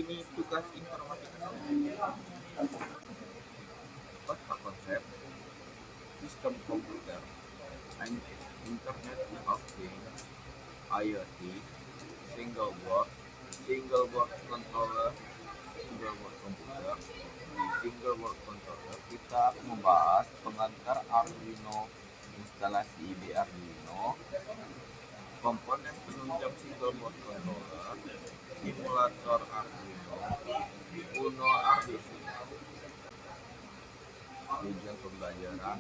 ini tugas informatika. Kota konsep sistem komputer, and Internet of Things, IoT, single board, single board controller, single board komputer. Di single board controller kita membahas pengantar Arduino, instalasi IDE Arduino, komponen penunjang single board controller, simulator Arduino, Uno RDC. Tujuan pembelajaran.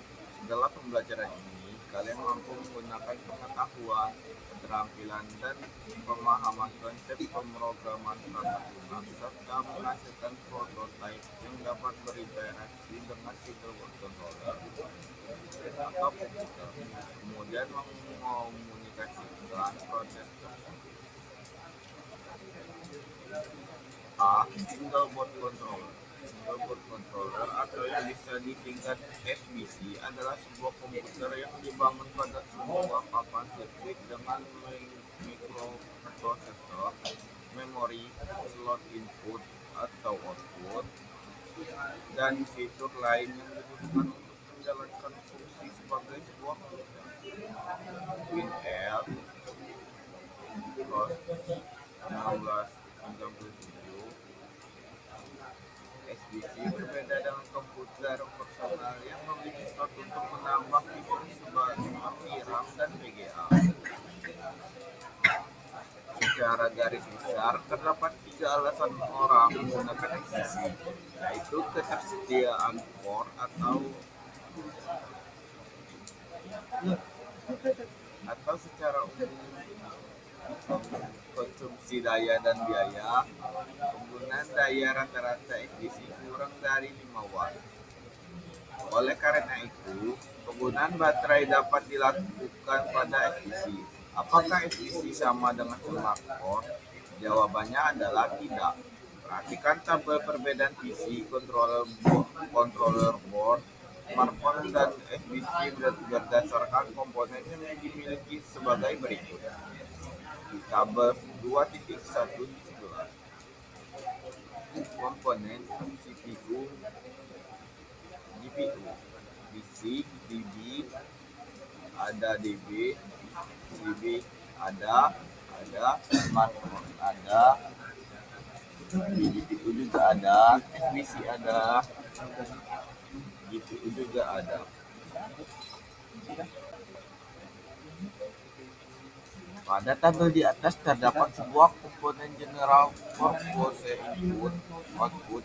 Dalam pembelajaran ini, kalian mampu menggunakan pengetahuan, keterampilan, dan pemahaman konsep pemrograman perangkat lunak serta menghasilkan prototipe yang dapat berinteraksi dengan single board controller atau komputer, kemudian mengomunikasikan proses tersebut. A. Single board controller. Single board controller atau yang bisa disingkat SBC adalah sebuah komputer yang dibangun pada sebuah papan sirkuit dengan mikroprosesor, memori, slot input atau output, dan fitur lain yang dibutuhkan untuk menjalankan fungsi sebagai sebuah komputer. WinL Plus 1997. SBC berbeda dengan komputer personal yang memiliki slot untuk menambah fitur seperti RAM dan VGA. Secara garis besar, terdapat 3 alasan orang menggunakan SBC, yaitu ketersediaan port atau secara umum konsumsi daya dan biaya. Penggunaan daya rata-rata SBC kurang dari 5 watt. Oleh karena itu, penggunaan baterai dapat dilakukan pada SBC. Apakah SBC sama dengan smartphone? Jawabannya adalah tidak. Perhatikan tabel perbedaan PC, controller board, smartphone, dan SBC berdasarkan komponen yang dimiliki sebagai berikut. Di tabel 2.1 di sebelah. Komponen CPU, GPU, basic, DB, ada DB ada, smartphone ada, GPU juga ada, SBC ada, GPU juga ada. Pada tabel di atas terdapat sebuah komponen general purpose input, output,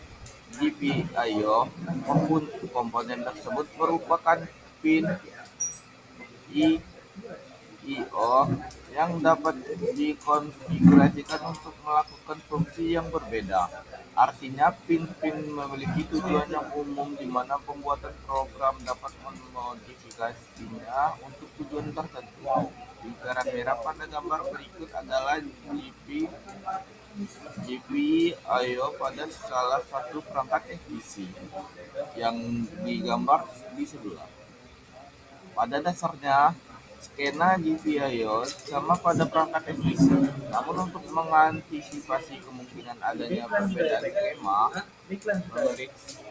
GPIO. Komponen tersebut merupakan pin I/O yang dapat dikonfigurasikan untuk melakukan fungsi yang berbeda. Artinya, pin-pin memiliki tujuan yang umum di mana pembuatan program dapat memodifikasinya untuk tujuan tertentu. Lingkaran merah pada gambar berikut adalah GPIO pada salah satu perangkat SBC yang digambar di sebelah. Pada dasarnya, skema GPIO sama pada perangkat SBC. Namun untuk mengantisipasi kemungkinan adanya perbedaan skema,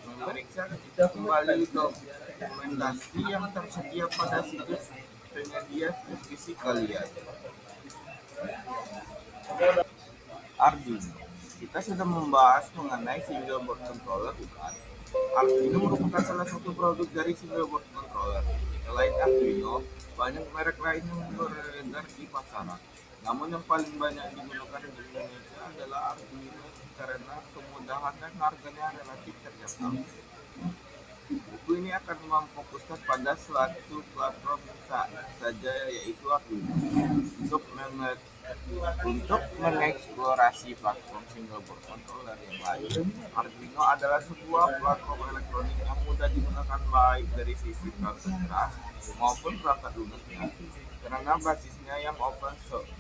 memeriksa kembali dokumentasi yang tersedia pada situs penyedia SBC kalian. Arduino. Kita sudah membahas mengenai single board controller, bukan? Arduino merupakan salah satu produk dari single board controller. Selain Arduino, banyak merek lain yang beredar di pasaran. Namun yang paling banyak digunakan di Indonesia adalah Arduino karena kemudahan dan harganya relatif terjangkau. Buku ini akan memfokuskan pada suatu platform saja, yaitu Arduino. Untuk mengeksplorasi platform single board controller yang lain, Arduino adalah sebuah platform elektronik yang mudah digunakan baik dari sisi perangkat keras maupun perangkat lunaknya, karena basisnya yang open source.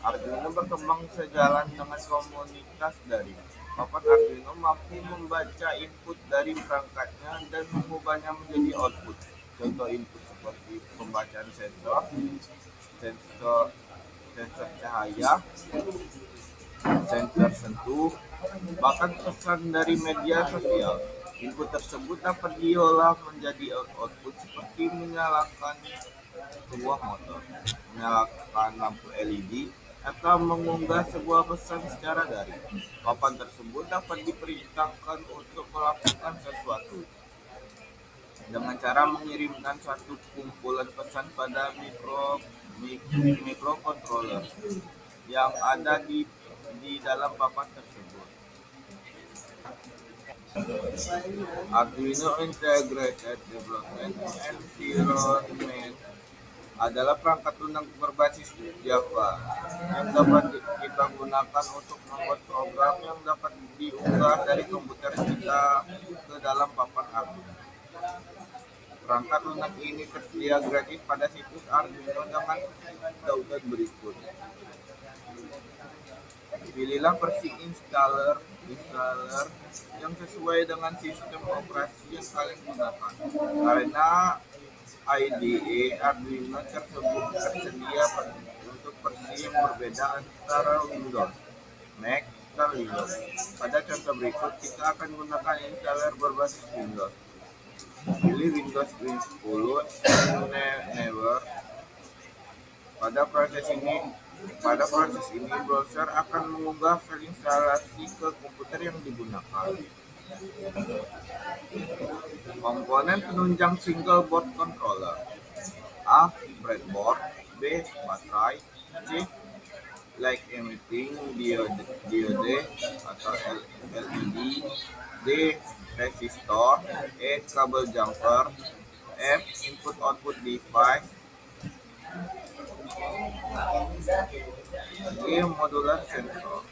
Arduino berkembang sejalan dengan komunitas daring. Papan Arduino mampu membaca input dari perangkatnya dan mengubahnya menjadi output. Contoh input seperti pembacaan sensor cahaya, sensor sentuh, bahkan pesan dari media sosial. Input tersebut dapat diolah menjadi output seperti menyalakan sebuah motor, menyalakan lampu LED, atau mengunggah sebuah pesan secara daring. Papan tersebut dapat diperintahkan untuk melakukan sesuatu dengan cara mengirimkan satu kumpulan pesan pada microcontroller yang ada di dalam papan tersebut. Arduino Integrated Development Environment adalah perangkat lunak berbasis Java yang dapat kita gunakan untuk membuat program yang dapat diunggah dari komputer kita ke dalam papan Arduino. Perangkat lunak ini tersedia gratis pada situs Arduino dengan tautan berikut. Pilihlah versi installer yang sesuai dengan sistem operasi yang kalian gunakan. Karena IDE Arduino tersebut tersedia untuk versi yang berbeda antara Windows, Mac, dan Linux. Pada contoh berikut, kita akan gunakan installer berbasis Windows. Pilih Windows Win 10 Never. Pada proses ini, browser akan mengunggah file instalasi ke komputer yang digunakan. Komponen penunjang single board controller: A. Breadboard, B. Baterai, C. Light emitting diode atau LED, D. Resistor, E. Kabel jumper, F. Input-output device, G. Modular sensor.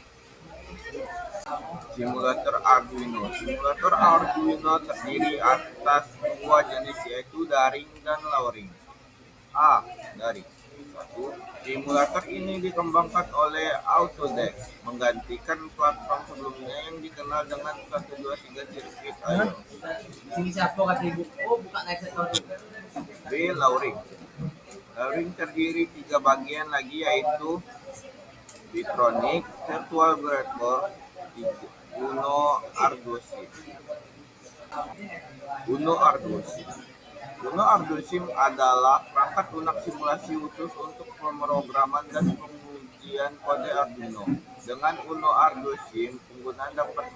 Simulator Arduino. Simulator Arduino terdiri atas dua jenis, yaitu daring dan luring. A. Daring. 1. Simulator ini dikembangkan oleh Autodesk, menggantikan platform sebelumnya yang dikenal dengan 123 Circuit IO. B. Luring. Luring terdiri tiga bagian lagi, yaitu Bitronic, Virtual Breadboard, Uno Arduino. Uno Arduino adalah perangkat lunak simulasi khusus untuk pemrograman dan pengujian kode Arduino. Dengan Uno Arduino, pengguna dapat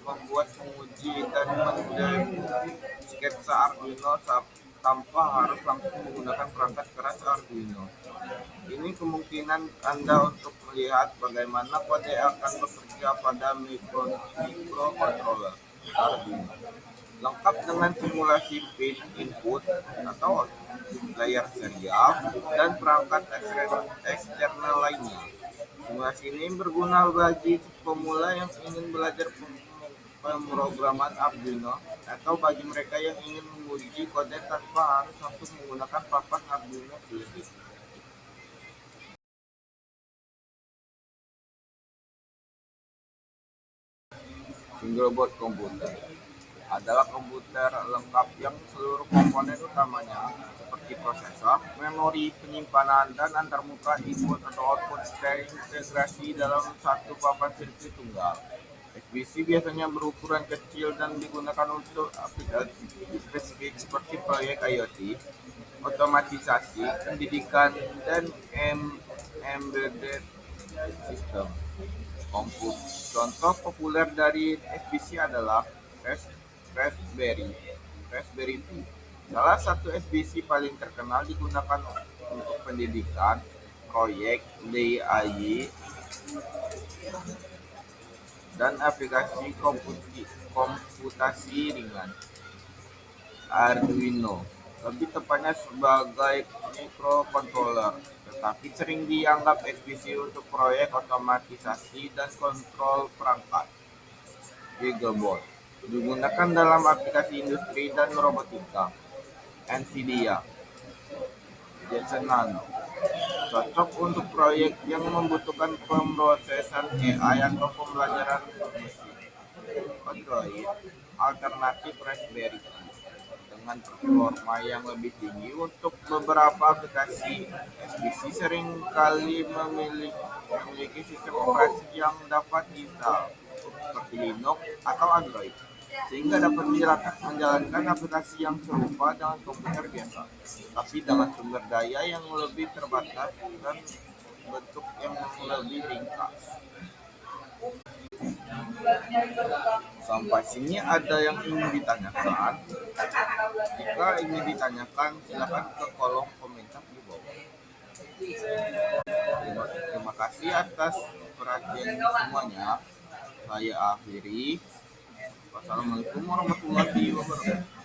membuat, menguji, dan mendemo sketsa Arduino tanpa harus langsung menggunakan perangkat keras Arduino. Ini kemungkinan Anda untuk melihat bagaimana kode akan bekerja pada microcontroller Arduino, lengkap dengan simulasi pin input atau layar serial dan perangkat eksternal lainnya. Simulasi ini berguna bagi pemula yang ingin belajar pemrograman Arduino atau bagi mereka yang ingin menguji kode tanpa harus langsung menggunakan papan Arduino sendiri. Single board komputer adalah komputer lengkap yang seluruh komponen utamanya seperti prosesor, memori penyimpanan, dan antarmuka input atau output terintegrasi dalam satu papan sirkuit tunggal. SBC biasanya berukuran kecil dan digunakan untuk aplikasi spesifik seperti proyek IoT, otomatisasi, pendidikan, dan embedded system. Contoh populer dari SBC adalah Raspberry Pi. Salah satu SBC paling terkenal digunakan untuk pendidikan, proyek DIY, dan aplikasi komputasi ringan. Arduino lebih tepatnya sebagai microcontroller, tetapi sering dianggap SBC untuk proyek otomatisasi dan kontrol perangkat. Gigabot digunakan dalam aplikasi industri dan robotika. NVIDIA Jetson Nano cocok untuk proyek yang membutuhkan pemrosesan AI atau pembelajaran mesin. Android alternatif Raspberry Pi dengan performa yang lebih tinggi. Untuk beberapa aplikasi, SBC seringkali memiliki sistem operasi yang dapat diinstal, seperti Linux atau Android, sehingga dapat menjalankan aplikasi yang serupa dengan komputer biasa, tapi dengan sumber daya yang lebih terbatas dan bentuk yang lebih ringkas. Sampai sini ada yang ingin ditanyakan? Jika ingin ditanyakan, silakan ke kolom komentar di bawah. Terima kasih atas perhatian semuanya. Saya akhiri. Wassalamualaikum warahmatullahi wabarakatuh.